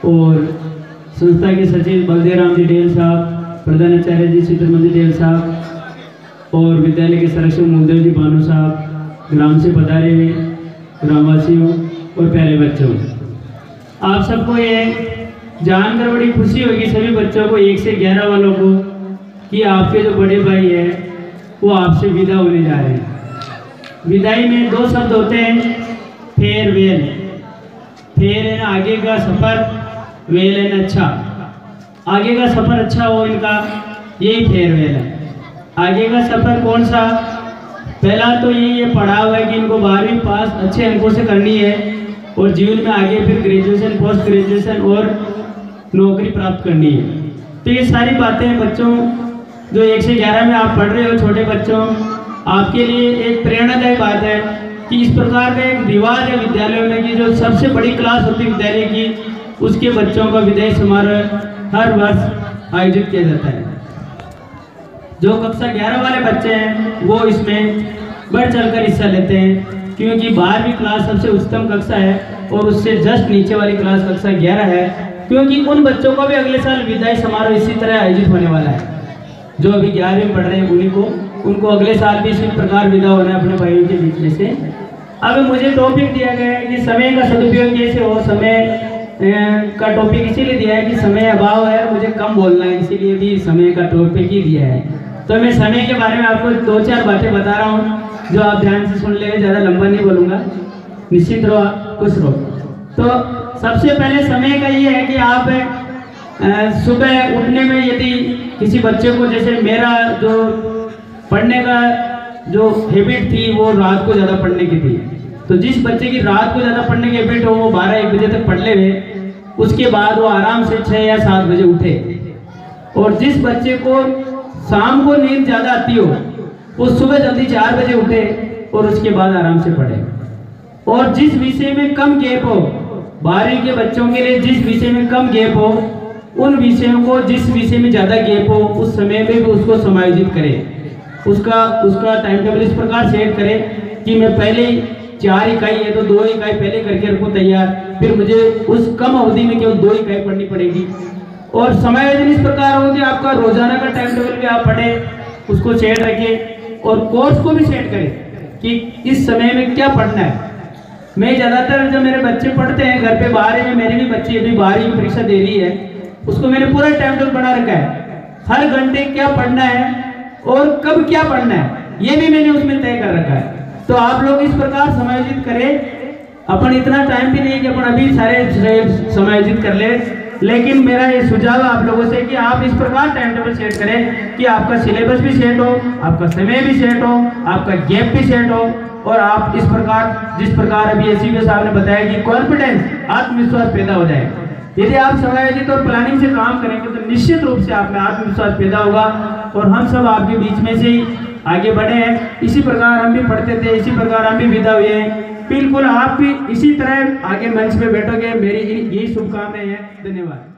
और संस्था के सचिव बलदेव राम जी डेल साहब, प्रधानाचार्य जी चित्रमंदी डेल साहब और विद्यालय के संरक्षक मूलदेव जी भानु साहब, ग्राम से पधारे हुए ग्रामवासियों और प्यारे बच्चों, आप सबको ये जानकर बड़ी खुशी होगी सभी बच्चों को 1 से 11 वालों को कि आपके जो बड़े भाई हैं वो आपसे विदा होने जा रहे हैं। विदाई में 2 शब्द होते हैं, फेयरवेल। फेयर है ना आगे का सफ़र, वेल है ना अच्छा, आगे का सफ़र अच्छा हो इनका, यही फेयरवेल है। आगे का सफ़र कौन सा? पहला तो ये पढ़ा हुआ है कि इनको 12वीं पास अच्छे अंकों से करनी है और जीवन में आगे फिर ग्रेजुएशन, पोस्ट ग्रेजुएशन और नौकरी प्राप्त करनी है। तो ये सारी बातें बच्चों जो 1 से 11 में आप पढ़ रहे हो, छोटे बच्चों, आपके लिए एक प्रेरणादायक बात है कि इस प्रकार का एक रिवाज है विद्यालयों में कि जो सबसे बड़ी क्लास होती है विद्यालय की, उसके बच्चों का विदाई समारोह हर वर्ष आयोजित किया जाता है। जो कक्षा 11 वाले बच्चे हैं वो इसमें बढ़ चढ़कर हिस्सा लेते हैं, क्योंकि 12वीं क्लास सबसे उच्चतम कक्षा है और उससे जस्ट नीचे वाली क्लास कक्षा 11 है, क्योंकि उन बच्चों को भी अगले साल विदाई समारोह इसी तरह आयोजित होने वाला है। जो अभी 11वीं में पढ़ रहे हैं उनको अगले साल भी इसी प्रकार विदा होना है अपने भाइयों के बीच में से। अब मुझे टॉपिक दिया गया है कि समय का सदुपयोग कैसे हो। समय का टॉपिक इसीलिए दिया है कि समय अभाव है, मुझे कम बोलना है, इसीलिए भी समय का टॉपिक ही दिया है। तो मैं समय के बारे में आपको 2-4 बातें बता रहा हूँ जो आप ध्यान से सुन लेंगे, ज़्यादा लंबा नहीं बोलूँगा, निश्चित रहो, खुश रहो। तो सबसे पहले समय का ये है कि आप सुबह उठने में यदि किसी बच्चे को, जैसे मेरा जो पढ़ने का जो हैबिट थी वो रात को ज़्यादा पढ़ने की थी, तो जिस बच्चे की रात को ज़्यादा पढ़ने की हैबिट हो वो 12-1 बजे तक पढ़ ले हुए, उसके बाद वो आराम से 6 या 7 बजे उठे। और जिस बच्चे को शाम को नींद ज़्यादा आती हो वो सुबह जल्दी 4 बजे उठे और उसके बाद आराम से पढ़े। और जिस विषय में कम गैप हो, 12वीं के बच्चों के लिए जिस विषय में कम गैप हो, उन विषयों को जिस विषय में ज़्यादा गैप हो उस समय में भी उसको समायोजित करें। उसका टाइम टेबल इस प्रकार सेट करें कि मैं पहले 4 इकाई है तो 2 इकाई पहले करके रखूँ तैयार, फिर मुझे उस कम अवधि में केवल 2 इकाई पढ़नी पड़ेगी। और समायोजन इस प्रकार हो कि आपका रोजाना का टाइम टेबल भी आप पढ़ें, उसको सेट रखें और कोर्स को भी सेट करें कि इस समय में क्या पढ़ना है। मैं ज़्यादातर जो मेरे बच्चे पढ़ते हैं घर पे, 12वीं में मेरी भी बच्ची अभी 12वीं की परीक्षा दे रही है, उसको मैंने पूरा टाइम टेबल बना रखा है, हर घंटे क्या पढ़ना है और कब क्या पढ़ना है ये भी मैंने उसमें तय कर रखा है। तो आप लोग इस प्रकार समायोजित करें। अपन इतना टाइम भी नहीं है कि अपन अभी सारे समायोजित कर ले, लेकिन मेरा ये सुझाव आप लोगों से कि आप इस प्रकार टाइम टेबल सेट करें कि आपका सिलेबस भी सेट हो, आपका समय भी सेट हो, आपका गैप भी सेट हो, और आप इस प्रकार जिस प्रकार अभी एसपी साहब ने बताया कि कॉन्फिडेंस, आत्मविश्वास पैदा हो जाए। यदि आप समायोजित और प्लानिंग से काम करेंगे तो निश्चित रूप से आप में आत्मविश्वास पैदा होगा और हम सब आपके बीच में से ही आगे बढ़े हैं। इसी प्रकार हम भी पढ़ते थे, इसी प्रकार हम भी विदा हुए हैं। बिल्कुल आप भी इसी तरह आगे मंच पे बैठोगे, मेरी यही शुभकामनाएं हैं। धन्यवाद।